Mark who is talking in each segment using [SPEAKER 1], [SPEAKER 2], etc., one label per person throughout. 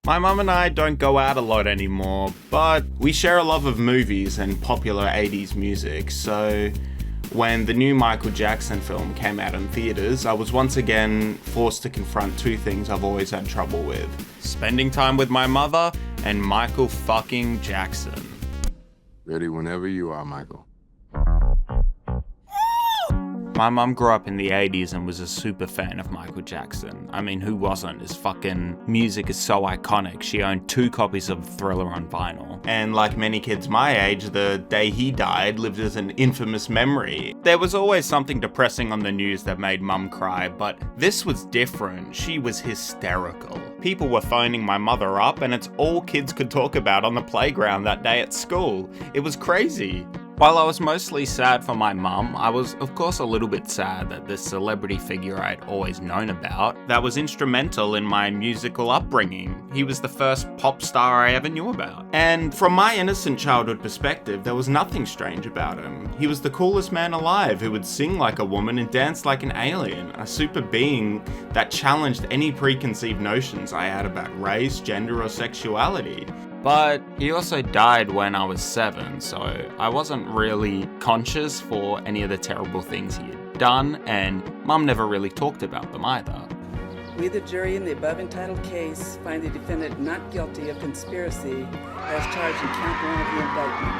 [SPEAKER 1] My mum and I don't go out a lot anymore, but we share a love of movies and popular 80s music, so when the new Michael Jackson film came out in theaters, I was once again forced to confront two things I've always had trouble with: spending time with my mother and Michael fucking Jackson.
[SPEAKER 2] Ready whenever you are, Michael.
[SPEAKER 1] My mum grew up in the 80s and was a super fan of Michael Jackson. I mean, who wasn't? His fucking music is so iconic. She owned 2 copies of Thriller on vinyl. And like many kids my age, the day he died lived as an infamous memory. There was always something depressing on the news that made mum cry, but this was different. She was hysterical. People were phoning my mother up, and it's all kids could talk about on the playground that day at school. It was crazy. While I was mostly sad for my mum, I was of course a little bit sad that this celebrity figure I'd always known about, that was instrumental in my musical upbringing. He was the first pop star I ever knew about. And from my innocent childhood perspective, there was nothing strange about him. He was the coolest man alive who would sing like a woman and dance like an alien, a super being that challenged any preconceived notions I had about race, gender, or sexuality. But he also died when I was 7, so I wasn't really conscious for any of the terrible things he had done, and Mum never really talked about them either.
[SPEAKER 3] We, the jury, in the above entitled case, find the defendant not guilty of conspiracy as charged in count 1 of the indictment,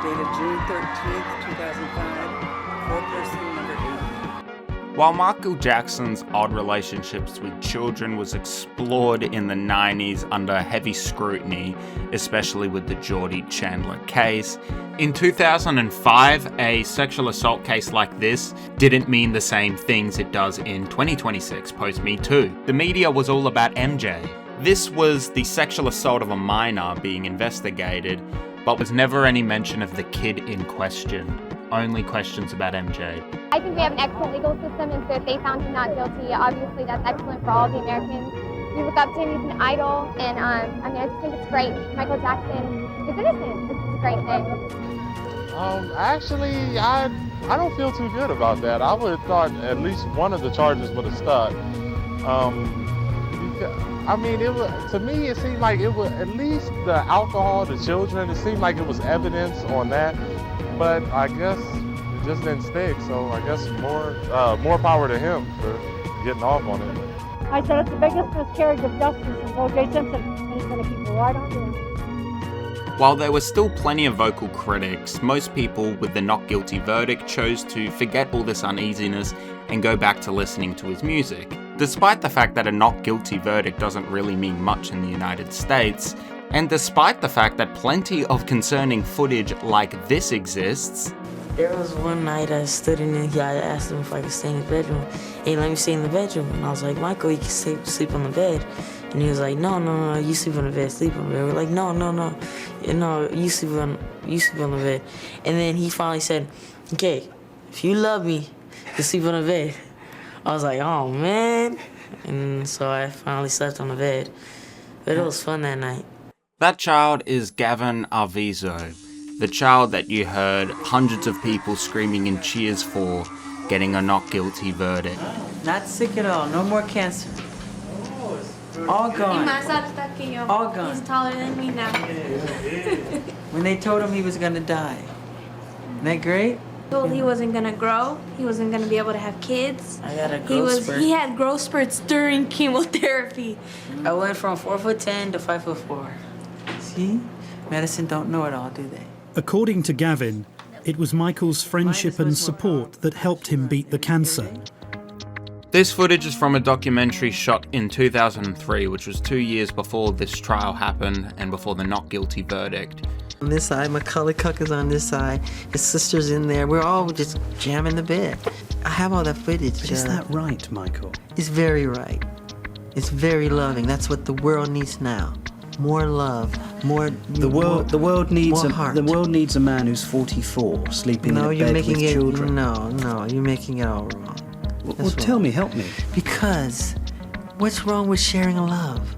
[SPEAKER 3] dated June 13th, 2005, foreperson number 8.
[SPEAKER 1] While Michael Jackson's odd relationships with children was explored in the 90s under heavy scrutiny, especially with the Geordie Chandler case, in 2005, a sexual assault case like this didn't mean the same things it does in 2026 post-Me Too. The media was all about MJ. This was the sexual assault of a minor being investigated, but was never any mention of the kid in question. Only questions about MJ.
[SPEAKER 4] I think we have an excellent legal system, and so if they found him not guilty, obviously that's excellent for all the Americans. We look up to him, he's an idol, and I just think it's great. Michael Jackson is innocent. It's a great thing.
[SPEAKER 5] Actually, I don't feel too good about that. I would have thought at least one of the charges would have stuck. I mean, to me, it seemed like it was at least the alcohol, the children, it seemed like it was evidence on that. But I guess it just didn't stick, so I guess more power to him for getting off on it.
[SPEAKER 6] I said it's the biggest miscarriage of justice since O.J. Simpson, and he's going to keep it right on doing it.
[SPEAKER 1] While there were still plenty of vocal critics, most people with the not guilty verdict chose to forget all this uneasiness and go back to listening to his music. Despite the fact that a not guilty verdict doesn't really mean much in the United States, and despite the fact that plenty of concerning footage like this exists.
[SPEAKER 7] There was one night I stood in there, I asked him if I could stay in his bedroom. Hey, let me stay in the bedroom. And I was like, Michael, you can sleep on the bed. And he was like, no, you sleep on the bed, sleep on the bed. We're like, no, you sleep on the bed. And then he finally said, okay, if you love me, you sleep on the bed. I was like, oh man. And so I finally slept on the bed. But it was fun that night.
[SPEAKER 1] That child is Gavin Arvizo, the child that you heard hundreds of people screaming in cheers for getting a not guilty verdict.
[SPEAKER 8] Not sick at all, no more cancer. All gone. All gone.
[SPEAKER 4] He's taller than me now.
[SPEAKER 8] When they told him he was gonna die. Isn't that great?
[SPEAKER 4] Told he wasn't gonna grow, he wasn't gonna be able to have kids.
[SPEAKER 8] I got a growth spurt.
[SPEAKER 4] He had growth spurts during chemotherapy.
[SPEAKER 8] I went from 4'10" to 5'4". See? Medicine don't know it all, do they?
[SPEAKER 9] According to Gavin, it was Michael's friendship and support that helped him beat the cancer.
[SPEAKER 1] This footage is from a documentary shot in 2003, which was 2 years before this trial happened and before the not guilty verdict.
[SPEAKER 7] On this side, Macaulay Culkin's on this side, his sister's in there. We're all just jamming the bed. I have all that footage.
[SPEAKER 9] But is that right, Michael?
[SPEAKER 7] It's very right. It's very loving. That's what the world needs now. More love, more.
[SPEAKER 9] The world needs
[SPEAKER 7] a
[SPEAKER 9] man who's 44 sleeping in a bed with children.
[SPEAKER 7] No, you're making it all wrong.
[SPEAKER 9] Well, tell me, help me.
[SPEAKER 7] Because what's wrong with sharing a love?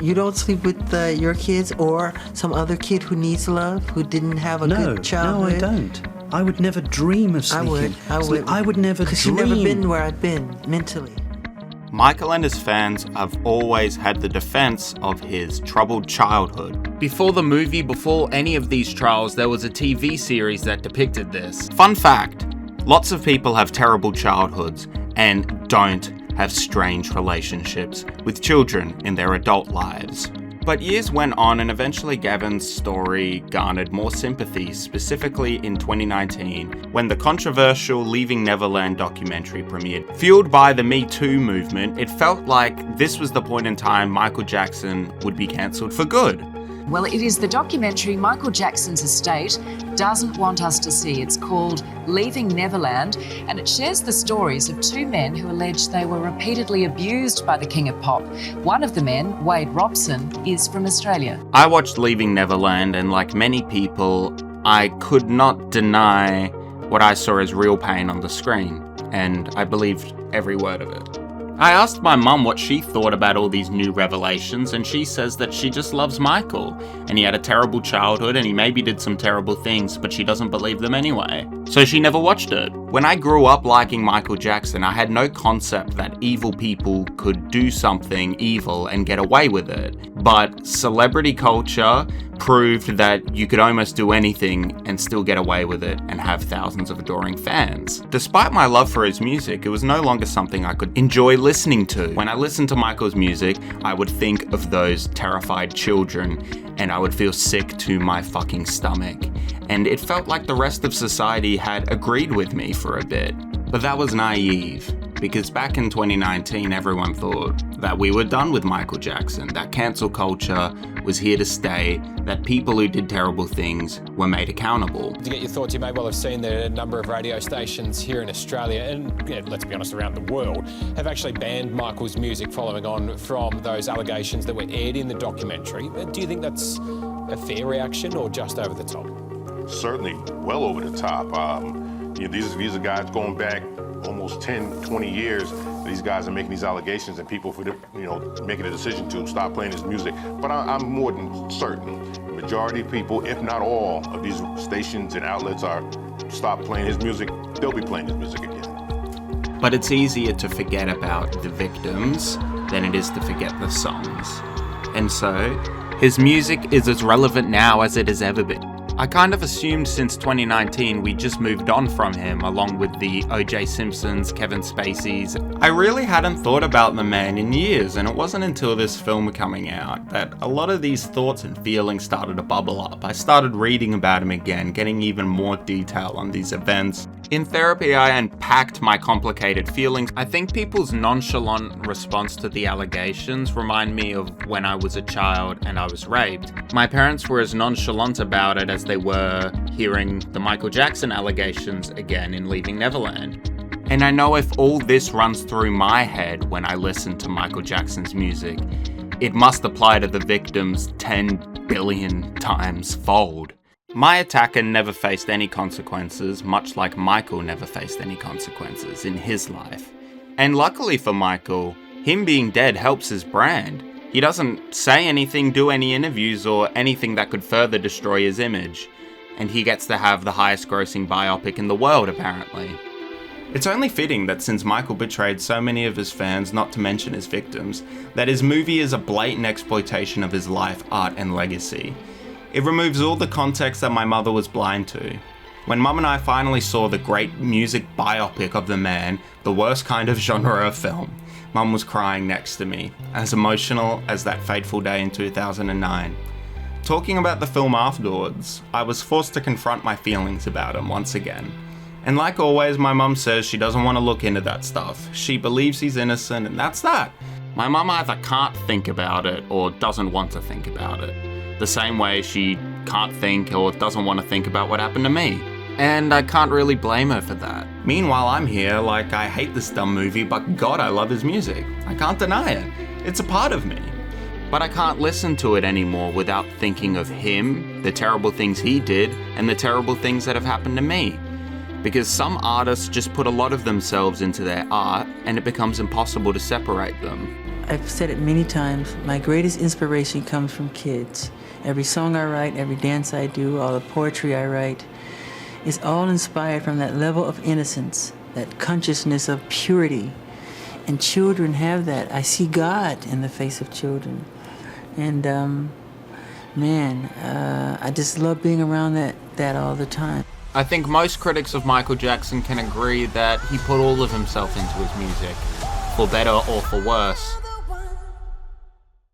[SPEAKER 7] You don't sleep with your kids or some other kid who needs love, who didn't have a good childhood?
[SPEAKER 9] No, I don't. I would never dream of sleeping.
[SPEAKER 7] I would.
[SPEAKER 9] I would never dream.
[SPEAKER 7] Because you've never been where I've been mentally.
[SPEAKER 1] Michael and his fans have always had the defense of his troubled childhood. Before the movie, before any of these trials, there was a TV series that depicted this. Fun fact, lots of people have terrible childhoods and don't have strange relationships with children in their adult lives. But years went on and eventually Gavin's story garnered more sympathy, specifically in 2019 when the controversial Leaving Neverland documentary premiered. Fueled by the Me Too movement, it felt like this was the point in time Michael Jackson would be cancelled for good.
[SPEAKER 10] Well, it is the documentary Michael Jackson's estate doesn't want us to see. It's called Leaving Neverland, and it shares the stories of two men who allege they were repeatedly abused by the King of Pop. One of the men, Wade Robson, is from Australia.
[SPEAKER 1] I watched Leaving Neverland, and like many people, I could not deny what I saw as real pain on the screen, and I believed every word of it. I asked my mum what she thought about all these new revelations, and she says that she just loves Michael, and he had a terrible childhood and he maybe did some terrible things, but she doesn't believe them anyway. So she never watched it. When I grew up liking Michael Jackson, I had no concept that evil people could do something evil and get away with it. But celebrity culture proved that you could almost do anything and still get away with it and have thousands of adoring fans. Despite my love for his music, it was no longer something I could enjoy listening to. When I listened to Michael's music, I would think of those terrified children and I would feel sick to my fucking stomach. And it felt like the rest of society had agreed with me for a bit. But that was naive, because back in 2019, everyone thought that we were done with Michael Jackson, that cancel culture was here to stay, that people who did terrible things were made accountable.
[SPEAKER 11] To get your thoughts, you may well have seen that a number of radio stations here in Australia, and let's be honest, around the world, have actually banned Michael's music following on from those allegations that were aired in the documentary. Do you think that's a fair reaction or just over the top?
[SPEAKER 12] Certainly well over the top. These are guys going back almost 10, 20 years. These guys are making these allegations and people, making a decision to stop playing his music. But I'm more than certain, the majority of people, if not all, of these stations and outlets are stop playing his music. They'll be playing his music again.
[SPEAKER 1] But it's easier to forget about the victims than it is to forget the songs. And so, his music is as relevant now as it has ever been. I kind of assumed since 2019 we just moved on from him, along with the O.J. Simpsons, Kevin Spaceys. I really hadn't thought about the man in years, and it wasn't until this film coming out that a lot of these thoughts and feelings started to bubble up. I started reading about him again, getting even more detail on these events. In therapy, I unpacked my complicated feelings. I think people's nonchalant response to the allegations remind me of when I was a child and I was raped. My parents were as nonchalant about it as they were hearing the Michael Jackson allegations again in Leaving Neverland. And I know if all this runs through my head when I listen to Michael Jackson's music, it must apply to the victims 10 billion times fold. My attacker never faced any consequences, much like Michael never faced any consequences in his life. And luckily for Michael, him being dead helps his brand. He doesn't say anything, do any interviews, or anything that could further destroy his image. And he gets to have the highest grossing biopic in the world, apparently. It's only fitting that since Michael betrayed so many of his fans, not to mention his victims, that his movie is a blatant exploitation of his life, art, and legacy. It removes all the context that my mother was blind to. When Mum and I finally saw the great music biopic of the man, the worst kind of genre of film, Mum was crying next to me, as emotional as that fateful day in 2009. Talking about the film afterwards, I was forced to confront my feelings about him once again. And like always, my mum says she doesn't want to look into that stuff. She believes he's innocent, and that's that. My mum either can't think about it or doesn't want to think about it. The same way she can't think or doesn't want to think about what happened to me. And I can't really blame her for that. Meanwhile, I'm here like I hate this dumb movie, but God, I love his music. I can't deny it. It's a part of me. But I can't listen to it anymore without thinking of him, the terrible things he did, and the terrible things that have happened to me. Because some artists just put a lot of themselves into their art, and it becomes impossible to separate them.
[SPEAKER 8] I've said it many times, my greatest inspiration comes from kids. Every song I write, every dance I do, all the poetry I write, is all inspired from that level of innocence, that consciousness of purity. And children have that. I see God in the face of children. And I just love being around that all the time.
[SPEAKER 1] I think most critics of Michael Jackson can agree that he put all of himself into his music, for better or for worse.